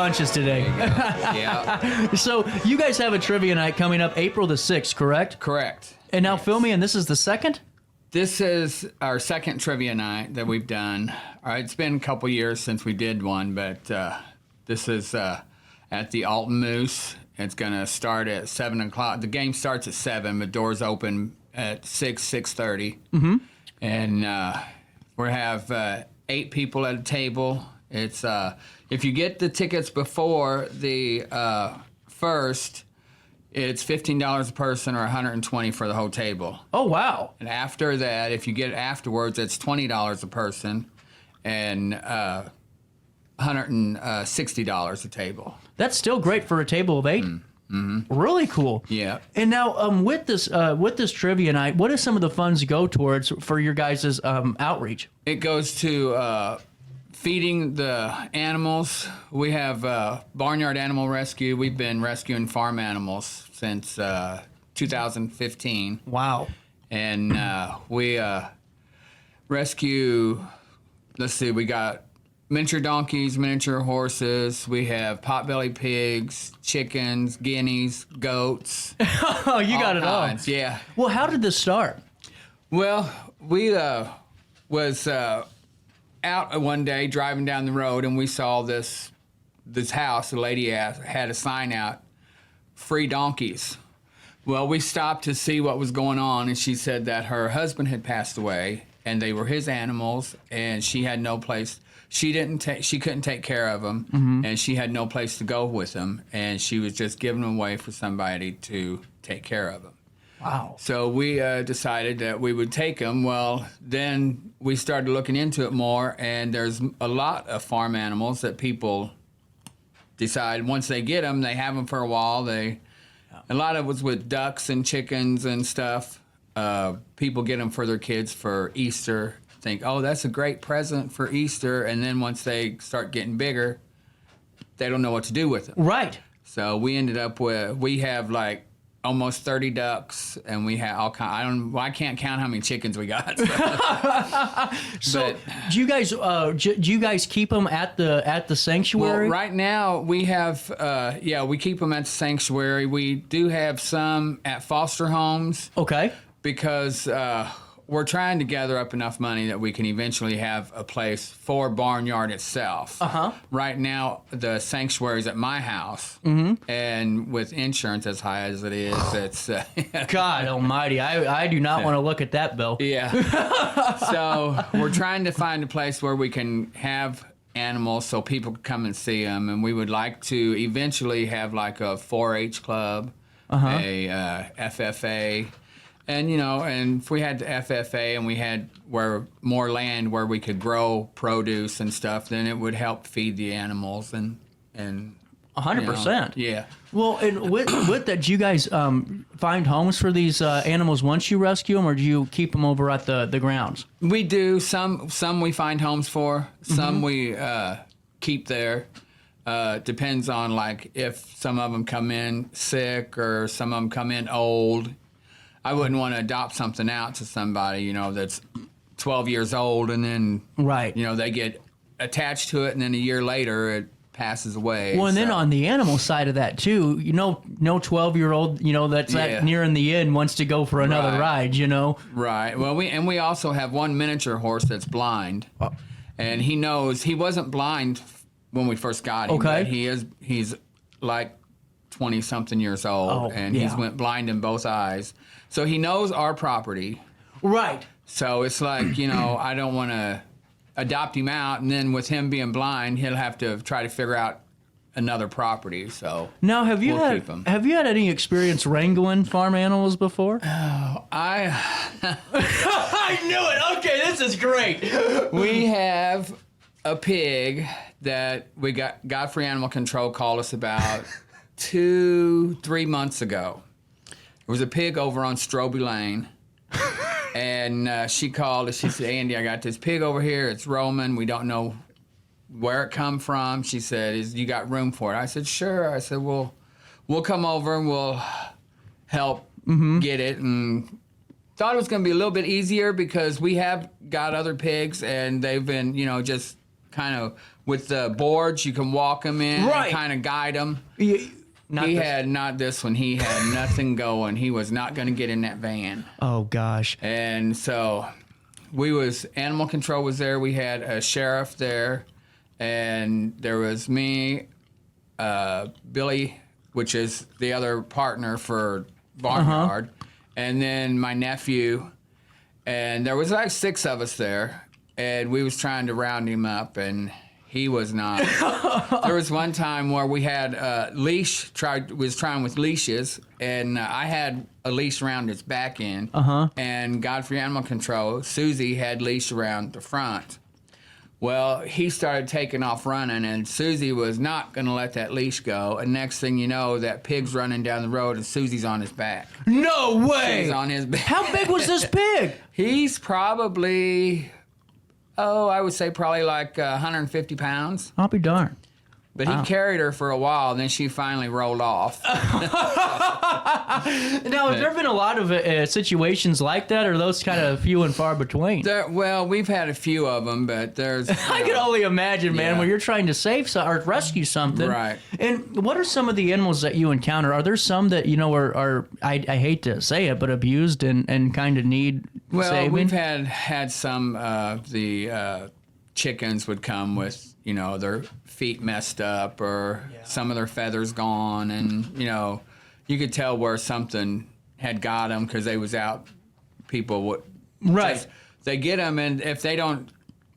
punches today. Yeah. So you guys have a trivia night coming up April the 6th, correct? Correct. And now, Phil, and this is the second? This is our second trivia night that we've done. It's been a couple years since we did one, but this is at the Alton Moose. It's going to start at 7 o'clock. The game starts at 7, but doors open at 6:30. Mm-hmm. And we have 8 people at a table. It's if you get the tickets before the first, it's $15 a person or $120 for the whole table. Oh, wow. And after that, if you get it afterwards, it's $20 a person and $160 a table. That's still great for a table of 8. Mm-hmm. Really cool. Yeah. And now, with this trivia night, what do some of the funds go towards for your guys' outreach? It goes to feeding the animals. We have Barnyard Animal Rescue. We've been rescuing farm animals since 2015. Wow. And we rescue, let's see, we got miniature donkeys, miniature horses. We have potbelly pigs, chickens, guineas, goats. Oh, you got it all. Yeah. Well, how did this start? Well, we was out one day driving down the road, and we saw this house. The lady had a sign out, free donkeys. Well, we stopped to see what was going on, and she said that her husband had passed away, and they were his animals, and she had no place. She couldn't take care of them, mm-hmm. and she had no place to go with them, and she was just giving them away for somebody to take care of them. Wow. So we decided that we would take them. Well, then we started looking into it more, and there's a lot of farm animals that people decide once they get them, they have them for a while. A lot of it was with ducks and chickens and stuff. People get them for their kids for Easter. Think, oh, that's a great present for Easter. And then once they start getting bigger, they don't know what to do with them. Right. So we ended up we have like almost 30 ducks, and we have all kind. I can't count how many chickens we got. So do you guys keep them at the sanctuary? Well, right now we have we keep them at the sanctuary. We do have some at foster homes. Okay. Because we're trying to gather up enough money that we can eventually have a place for Barnyard itself. Uh-huh. Right now, the sanctuary's at my house, mm-hmm. and with insurance as high as it is, it's... God almighty, I do not want to look at that bill. Yeah. So we're trying to find a place where we can have animals so people can come and see them, and we would like to eventually have like a 4-H club, uh-huh. a FFA... And, and if we had the FFA and we had more land where we could grow produce and stuff, then it would help feed the animals and 100%. Yeah. Well, and with that, do you guys find homes for these animals once you rescue them, or do you keep them over at the grounds? We do. Some we find homes for. Some mm-hmm. we keep there. Depends on, like, if some of them come in sick or some of them come in old. I wouldn't want to adopt something out to somebody, that's 12 years old, and then, right. They get attached to it, and then a year later it passes away. Well, and then on the animal side of that, too, no 12-year-old, that's nearing the end wants to go for another ride, Right. Well, we also have one miniature horse that's blind, and he knows he wasn't blind when we first got him. Okay. But he's like 20-something years old, and he's went blind in both eyes. So he knows our property. Right. So it's like, I don't want to adopt him out, and then with him being blind, he'll have to try to figure out another property. So now, have you had any experience wrangling farm animals before? Oh, I knew it. Okay, this is great. We have a pig that we got Godfrey Animal Control called us about 2-3 months ago. There was a pig over on Stroby Lane, and she called us. She said, Andy, I got this pig over here. It's roaming. We don't know where it come from. She said, you got room for it? I said, sure. I said, we'll come over and we'll help mm-hmm. get it. And thought it was going to be a little bit easier because we have got other pigs, and they've been, just kind of with the boards you can walk them in Right. and kind of guide them. Not He this- had not this one. He had nothing going. He was not going to get in that van. Oh gosh. And so animal control was there. We had a sheriff there, and there was me, Billy, which is the other partner for Barnyard, and then my nephew, and there was like 6 of us there, and we was trying to round him up, and he was not. There was one time where we had was trying with leashes, and I had a leash around his back end, and Godfrey Animal Control, Susie, had leash around the front. Well, he started taking off running, and Susie was not going to let that leash go. And next thing you know, that pig's running down the road, and Susie's on his back. No way. She's on his back. How big was this pig? He's probably, I would say probably like 150 pounds. I'll be darned. But he carried her for a while, and then she finally rolled off. Now, have there been a lot of situations like that, or are those kind of few and far between? Well, we've had a few of them, but there's... I can only imagine, man, Yeah. when you're trying to save or rescue something. Right. And what are some of the animals that you encounter? Are there some that, are I hate to say it, but abused and kind of need saving? We've had some of the chickens would come with, their feet messed up or some of their feathers gone, and, you could tell where something had got them because they was out. People would... Right. They get them, and if they don't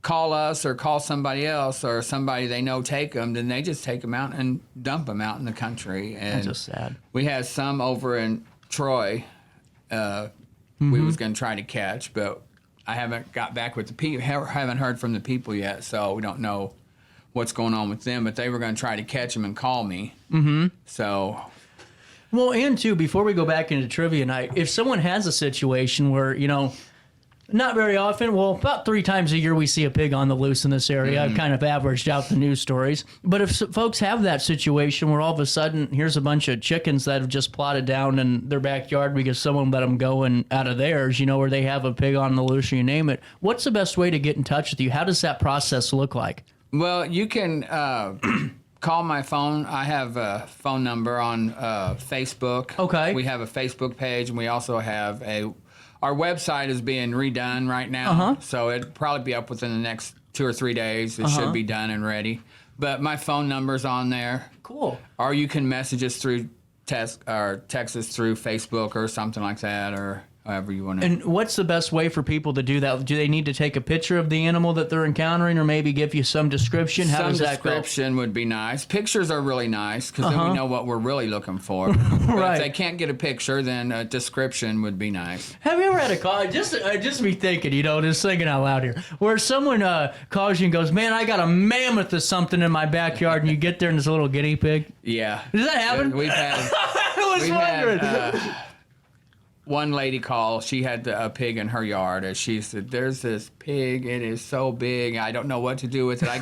call us or call somebody else or somebody they know take them, then they just take them out and dump them out in the country. And That's just sad. we had some over in Troy we was going to try to catch, but I haven't got back with the people, haven't heard from the people yet, so we don't know what's going on with them, but they were going to try to catch them and call me. Mm-hmm. So... Well, and too, before we go back into trivia night, if someone has a situation where, not very often, well, about 3 times a year we see a pig on the loose in this area. I've kind of averaged out the news stories. But if folks have that situation where all of a sudden here's a bunch of chickens that have just plotted down in their backyard because someone let them go and out of theirs, where they have a pig on the loose or you name it, what's the best way to get in touch with you? How does that process look like? Well, you can call my phone. I have a phone number on Facebook. Okay. We have a Facebook page, and we also have our website is being redone right now, so it'll probably be up within the next 2 or 3 days. It should be done and ready. But my phone number's on there. Cool. Or you can message us through text us through Facebook or something like that, or however you want to. And what's the best way for people to do that? Do they need to take a picture of the animal that they're encountering, or maybe give you some description? How does that go? Some description would be nice. Pictures are really nice because then we know what we're really looking for. But Right. if they can't get a picture, then a description would be nice. Have you ever had a call? Just be thinking, just thinking out loud here, where someone calls you and goes, "Man, I got a mammoth or something in my backyard," and you get there and there's a little guinea pig. Yeah. Does that happen? We've had. I was wondering. One lady called. She had a pig in her yard, and she said, "There's this pig. It is so big. I don't know what to do with it. I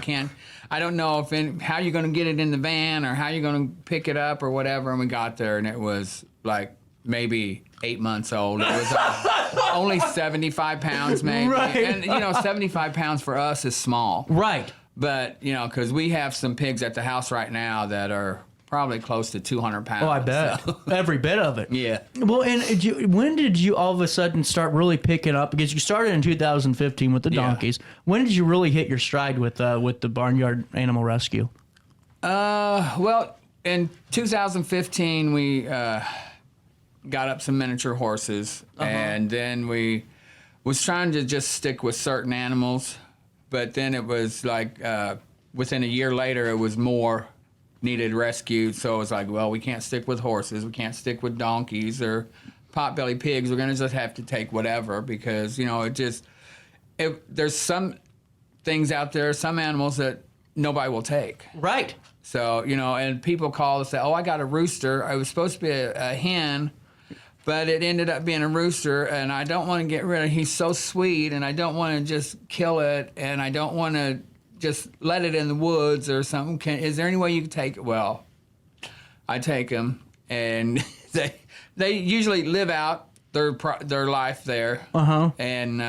don't know how you're going to get it in the van or how you're going to pick it up or whatever." And we got there, and it was like maybe 8 months old. It was only 75 pounds, maybe. Right. And 75 pounds for us is small. Right. But because we have some pigs at the house right now that are probably close to 200 pounds. Oh, I bet. So. Every bit of it. Yeah. Well, and when did you all of a sudden start really picking up? Because you started in 2015 with the donkeys. When did you really hit your stride with the Barnyard Animal Rescue? Well, in 2015, we got up some miniature horses, and then we was trying to just stick with certain animals, but then it was like within a year later, it was more needed rescued. So it was like, well, we can't stick with horses, we can't stick with donkeys or potbelly pigs. We're gonna just have to take whatever because there's some things out there, some animals that nobody will take. Right. So, and people call and say, "Oh, I got a rooster. It was supposed to be a hen, but it ended up being a rooster, and I don't want to get rid of it. He's so sweet, and I don't want to just kill it, and I don't want to just let it in the woods or something. Is there any way you can take it?" Well, I take them, and they usually live out their life there. And,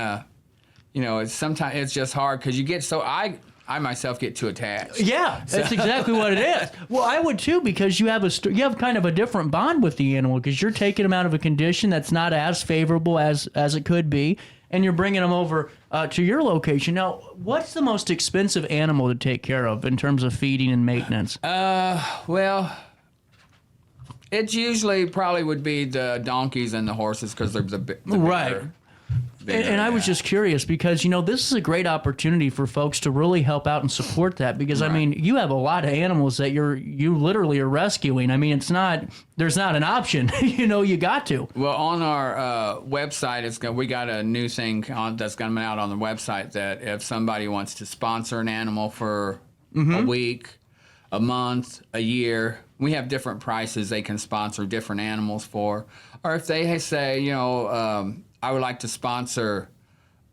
sometimes it's just hard because you get I myself get too attached. Yeah, that's exactly what it is. Well, I would too, because you have you have kind of a different bond with the animal, because you're taking them out of a condition that's not as favorable as it could be, and you're bringing them over to your location. Now, what's the most expensive animal to take care of in terms of feeding and maintenance? Well, it usually probably would be the donkeys and the horses, because they're the Right. bigger, And I was just curious, because, this is a great opportunity for folks to really help out and support that, because, I mean, you have a lot of animals that you literally are rescuing. I mean, there's not an option, you got to. Well, on our website, we got a new thing that's coming out on the website, that if somebody wants to sponsor an animal for a week, a month, a year, we have different prices they can sponsor different animals for. Or if they say, I would like to sponsor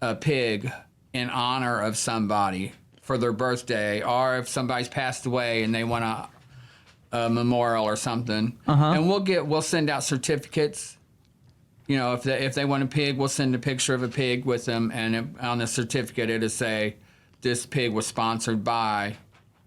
a pig in honor of somebody for their birthday, or if somebody's passed away and they want a memorial or something, and we'll send out certificates. If they want a pig, we'll send a picture of a pig with them, and on the certificate it'll say this pig was sponsored by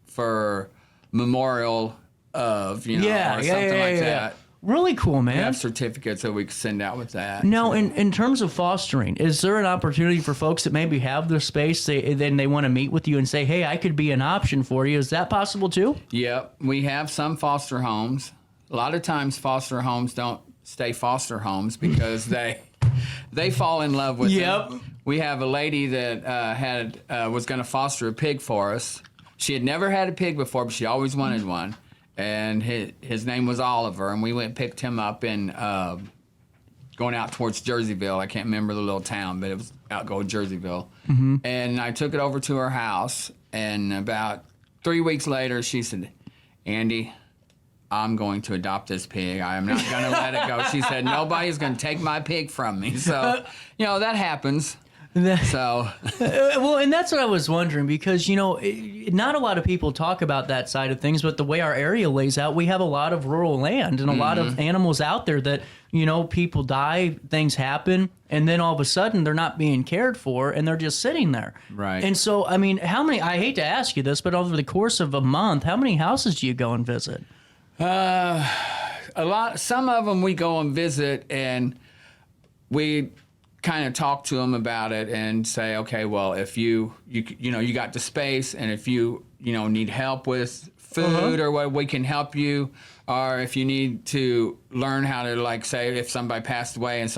for memorial of, or something like that. Really cool, man. We have certificates that we can send out with that. Now, in terms of fostering, is there an opportunity for folks that maybe have the space, then they want to meet with you and say, hey, I could be an option for you? Is that possible too? Yep. We have some foster homes. A lot of times foster homes don't stay foster homes because they fall in love with them. We have a lady that was going to foster a pig for us. She had never had a pig before, but she always wanted one. And his name was Oliver, and we went and picked him up in going out towards Jerseyville. I can't remember the little town, but it was out going Jerseyville. And I took it over to her house, and about 3 weeks later, she said, Andy, I'm going to adopt this pig. I am not going to let it go. She said, nobody's going to take my pig from me. So, that happens. So, well, and that's what I was wondering, because not a lot of people talk about that side of things, but the way our area lays out, we have a lot of rural land and a lot of animals out there that people die, things happen, and then all of a sudden they're not being cared for and they're just sitting there. Right. And so, I mean, I hate to ask you this, but over the course of a month, how many houses do you go and visit? A lot. Some of them we go and visit, and we kind of talk to them about it and say, okay, well, if you got the space, and if you need help with food or what, we can help you. Or if you need to learn how to, like, say if somebody passed away and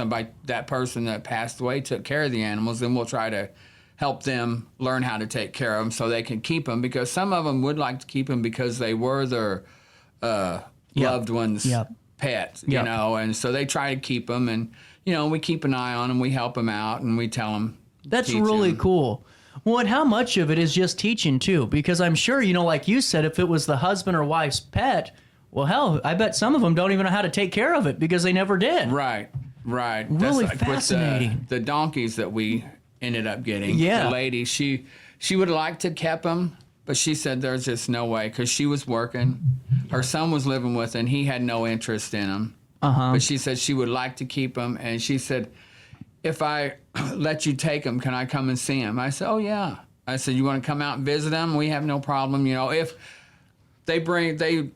that person that passed away took care of the animals, then we'll try to help them learn how to take care of them so they can keep them, because some of them would like to keep them because they were their loved ones' pets, and so they try to keep them, and we keep an eye on them, we help them out, and we tell them. That's really cool. Well, and how much of it is just teaching too? Because I'm sure, like you said, if it was the husband or wife's pet, well, hell, I bet some of them don't even know how to take care of it because they never did. Right. Really That's fascinating. With the donkeys that we ended up getting, the lady, she would like to keep them, but she said there's just no way, because she was working. Her son was living with her, and he had no interest in them. But she said she would like to keep them, and she said, if I let you take them, can I come and see them? I said, oh, yeah. I said, you want to come out and visit them? We have no problem. If they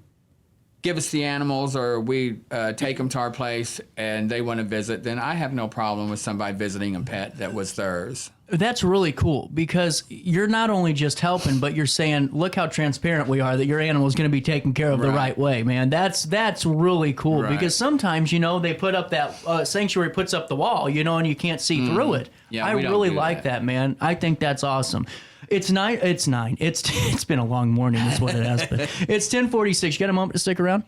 give us the animals, or we take them to our place and they want to visit, then I have no problem with somebody visiting a pet that was theirs. That's really cool, because you're not only just helping, but you're saying, look how transparent we are, that your animal is going to be taken care of the right way, man. That's really cool, because sometimes, they put up that sanctuary puts up the wall, and you can't see through it. Yeah, I really like that, man. I think that's awesome. It's 9. It's been a long morning, is what it has been. It's 10:46. You got a moment to stick around?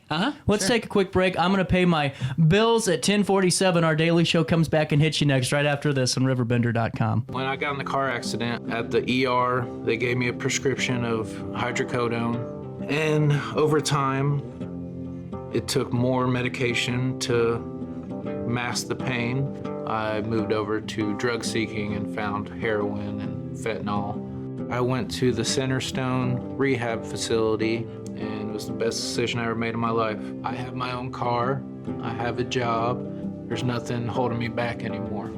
Let's take a quick break. I'm going to pay my bills at 10:47. Our daily show comes back and hits you next, right after this on RiverBender.com. When I got in the car accident at the ER, they gave me a prescription of hydrocodone. And over time, it took more medication to mask the pain. I moved over to drug seeking and found heroin and fentanyl. I went to the Centerstone rehab facility, and it was the best decision I ever made in my life. I have my own car, I have a job, there's nothing holding me back anymore.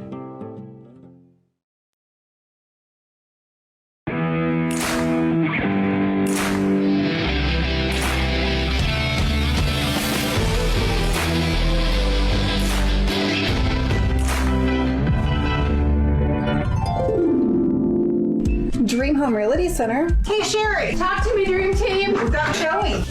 Home Realty Center. Hey, Sherry, talk to me, Dream Team. We've got Joey.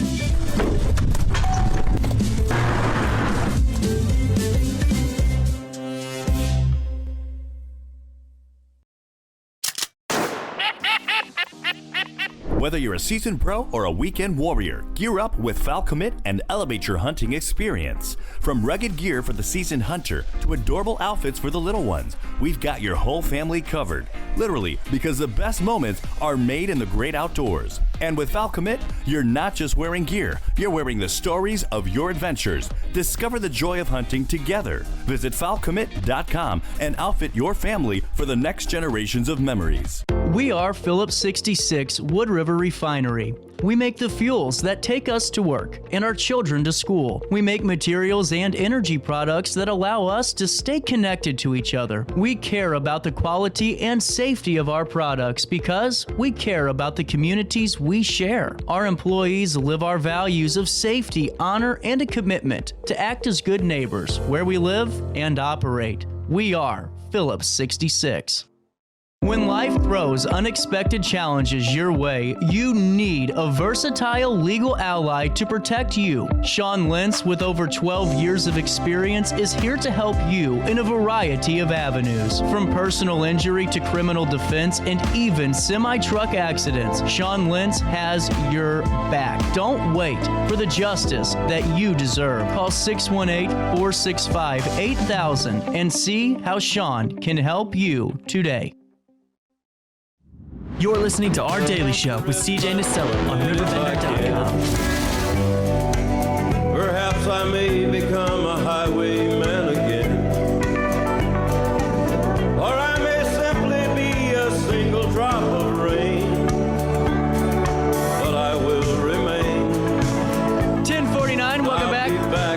Whether you're a seasoned pro or a weekend warrior, gear up with Falcommit and elevate your hunting experience. From rugged gear for the seasoned hunter to adorable outfits for the little ones, we've got your whole family covered. Literally, because the best moments are made in the great outdoors. And with Falcommit, you're not just wearing gear, you're wearing the stories of your adventures. Discover the joy of hunting together. Visit Falcommit.com and outfit your family for the next generations of memories. We are Phillips 66 Wood River Refinery. We make the fuels that take us to work and our children to school. We make materials and energy products that allow us to stay connected to each other. We care about the quality and safety of our products because we care about the communities we share. Our employees live our values of safety, honor, and a commitment to act as good neighbors where we live and operate. We are Phillips 66. When life throws unexpected challenges your way, you need a versatile legal ally to protect you. Sean Lentz, with over 12 years of experience, is here to help you in a variety of avenues. From personal injury to criminal defense and even semi-truck accidents, Sean Lentz has your back. Don't wait for the justice that you deserve. Call 618-465-8000 and see how Sean can help you today. You're listening to Our Daily Show with CJ Nasello on RiverBender.com. Perhaps I may become a highwayman again, or I may simply be a single drop of rain, but I will remain. 10:49, welcome back.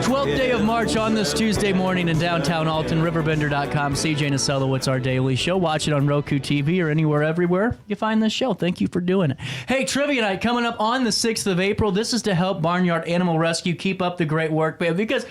12th day of March on this Tuesday morning in downtown Alton, RiverBender.com. CJ Nasello, it's Our Daily Show. Watch it on Roku TV or anywhere, everywhere you find this show. Thank you for doing it. Hey, Trivia Night coming up on the 6th of April. This is to help Barnyard Animal Rescue keep up the great work, man, because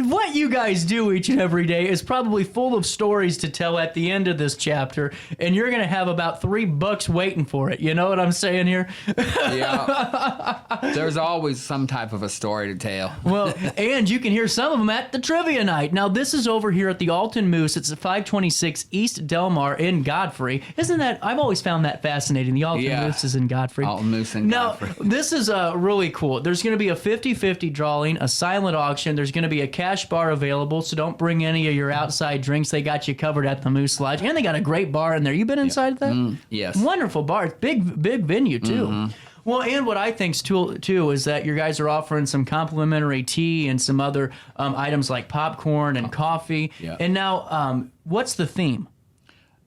what you guys do each and every day is probably full of stories to tell at the end of this chapter, and you're going to have about 3 books waiting for it. You know what I'm saying here? Yeah. There's always some type of a story to tell. Well, and you can hear some of them at the Trivia Night. Now, this is over here at the Alton Moose. It's at 526 East Delmar in Godfrey. Isn't that, I've always found that fascinating. The Alton Moose is in Godfrey. Alton Moose in Godfrey. Now, this is really cool. There's going to be a 50-50 drawing, a silent auction. There's going to be a cash bar available, so don't bring any of your outside drinks. They got you covered at the Moose Lodge. And they got a great bar in there. You been inside of that? Yes. Wonderful bar. It's big venue, too. Mm-hmm. Well, and what I think too is that you guys are offering some complimentary tea and some other items like popcorn and coffee. Yeah. And now, what's the theme?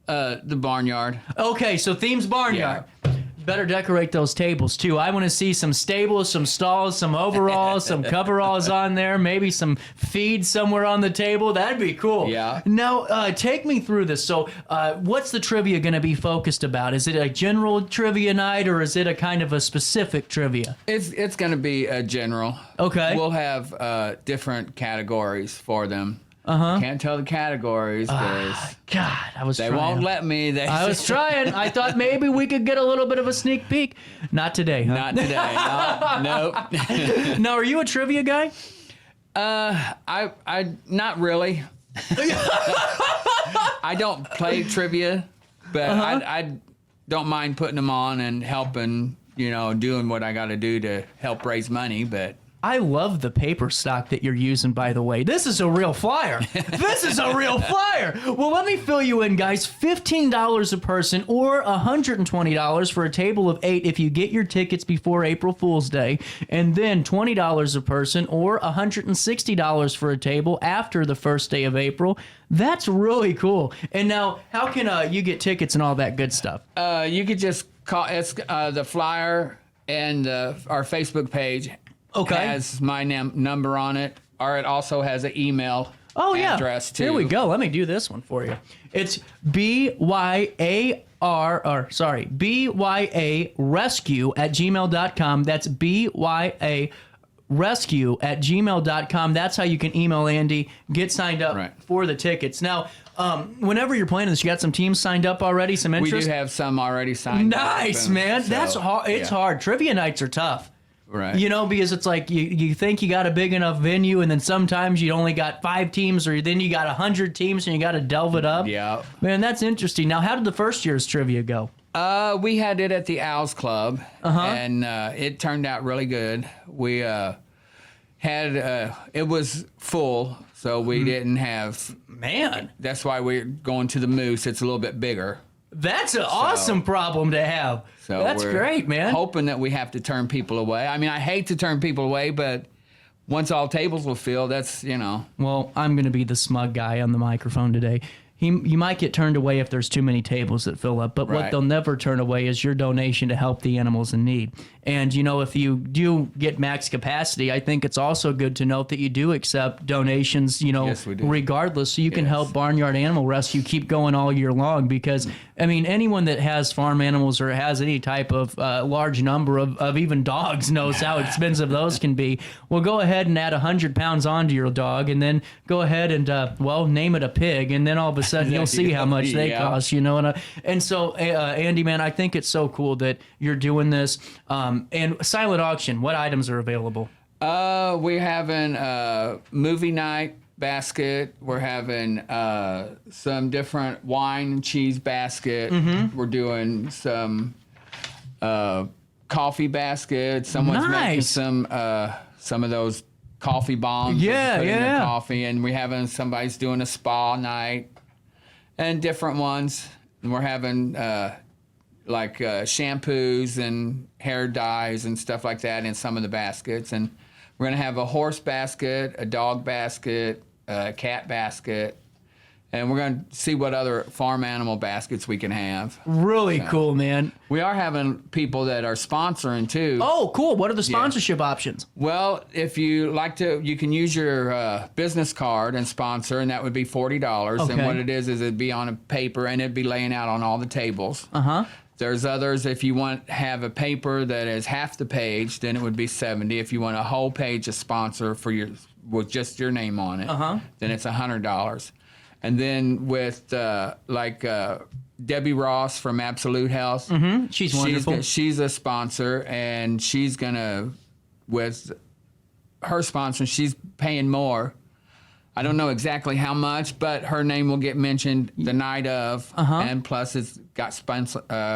The barnyard. Okay, so theme's barnyard. Better decorate those tables too. I want to see some stables, some stalls, some overalls, some coveralls on there, maybe some feed somewhere on the table. That'd be cool. Yeah. Now, take me through this. So, what's the trivia going to be focused about? Is it a general trivia night, or is it a kind of a specific trivia? It's going to be a general. Okay. We'll have different categories for them. Can't tell the categories because God, I was they trying. won't let me. I was trying. I thought maybe we could get a little bit of a sneak peek. Not today, huh? Not today. No. Now, are you a trivia guy? I not really. I don't play trivia, but I don't mind putting them on and helping, doing what I got to do to help raise money, but I love the paper stock that you're using, by the way. This is a real flyer. This is a real flyer. Well, let me fill you in, guys. $15 a person or $120 for a table of 8 if you get your tickets before April Fool's Day. And then $20 a person or $160 for a table after the first day of April. That's really cool. And now, how can you get tickets and all that good stuff? You could just call. It's the flyer and our Facebook page. Okay. Has my number on it, or it also has an email address too. Here we go. Let me do this one for you. It's BYA rescue@gmail.com. That's BYA rescue@gmail.com. That's how you can email Andy, get signed up for the tickets. Now, whenever you're planning this, you got some teams signed up already, some interest? We do have some already signed up. Nice, man. That's hard. It's hard. Trivia nights are tough. Right. You know, because it's like you think you got a big enough venue, and then sometimes you only got 5 teams, or then you got 100 teams, and you got to delve it up. Yeah. Man, that's interesting. Now, how did the first year's trivia go? We had it at the Owls Club, and it turned out really good. We had it was full, so we didn't have. Man, that's why we're going to the Moose. It's a little bit bigger. That's an awesome problem to have. So that's great, man. Hoping that we have to turn people away. I mean, I hate to turn people away, but once all tables will fill, that's, you know. Well, I'm going to be the smug guy on the microphone today. You might get turned away if there's too many tables that fill up, but what they'll never turn away is your donation to help the animals in need. And, you know, if you do get max capacity, I think it's also good to note that you do accept donations, you know, regardless, so you can help Barnyard Animal Rescue keep going all year long, because, I mean, anyone that has farm animals or has any type of large number of even dogs knows how expensive those can be. Well, go ahead and add 100 pounds onto your dog, and then go ahead and, name it a pig, and then all of a sudden you'll see how much they cost, you know. And so, Andy, man, I think it's so cool that you're doing this. And silent auction, what items are available? We're having a movie night basket. We're having some different wine and cheese basket. We're doing some coffee baskets. Someone's making some of those coffee bombs. Put in their coffee, and we're having somebody's doing a spa night and different ones. And we're having shampoos and hair dyes and stuff like that in some of the baskets. And we're going to have a horse basket, a dog basket, a cat basket, and we're going to see what other farm animal baskets we can have. Really cool, man. We are having people that are sponsoring too. Oh, cool. What are the sponsorship options? Well, if you like to, you can use your business card and sponsor, and that would be $40. Okay. And what it is it'd be on a paper, and it'd be laying out on all the tables. There's others, if you want to have a paper that is half the page, then it would be $70. If you want a whole page of sponsor with just your name on it, then it's $100. And then with Debbie Ross from Absolute Health, she's wonderful. She's a sponsor, and she's gonna, with her sponsor, she's paying more. I don't know exactly how much, but her name will get mentioned the night of, and plus it's got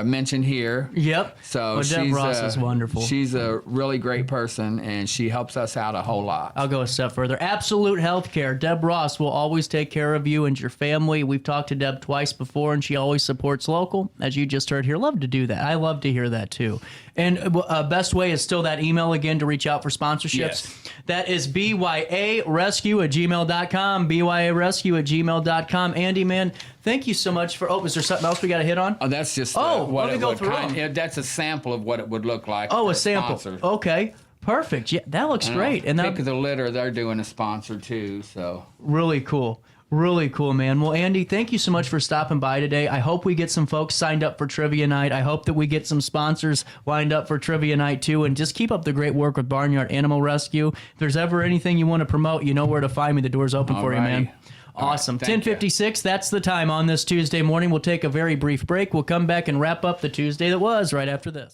mentioned here. Yep. So Deb Ross is wonderful. She's a really great person, and she helps us out a whole lot. I'll go a step further. Absolute Healthcare. Deb Ross will always take care of you and your family. We've talked to Deb twice before, and she always supports local, as you just heard here. Love to do that. I love to hear that too. And best way is still that email again to reach out for sponsorships. Yes. That is byarescue@gmail.com. byarescue@gmail.com. Andy, man, thank you so much for. Oh, is there something else we got to hit on? Oh, that's just let me go through them. That's a sample of what it would look like. Oh, for a sample. sponsor. Okay, perfect. Yeah, that looks great. And Pick of the Litter, they're doing a sponsor too. So really cool. Really cool, man. Well, Andy, thank you so much for stopping by today. I hope we get some folks signed up for Trivia Night. I hope that we get some sponsors lined up for Trivia Night, too. And just keep up the great work with Barnyard Animal Rescue. If there's ever anything you want to promote, you know where to find me. The door's open for you, man. Awesome. 10:56, that's the time on this Tuesday morning. We'll take a very brief break. We'll come back and wrap up the Tuesday that was right after this.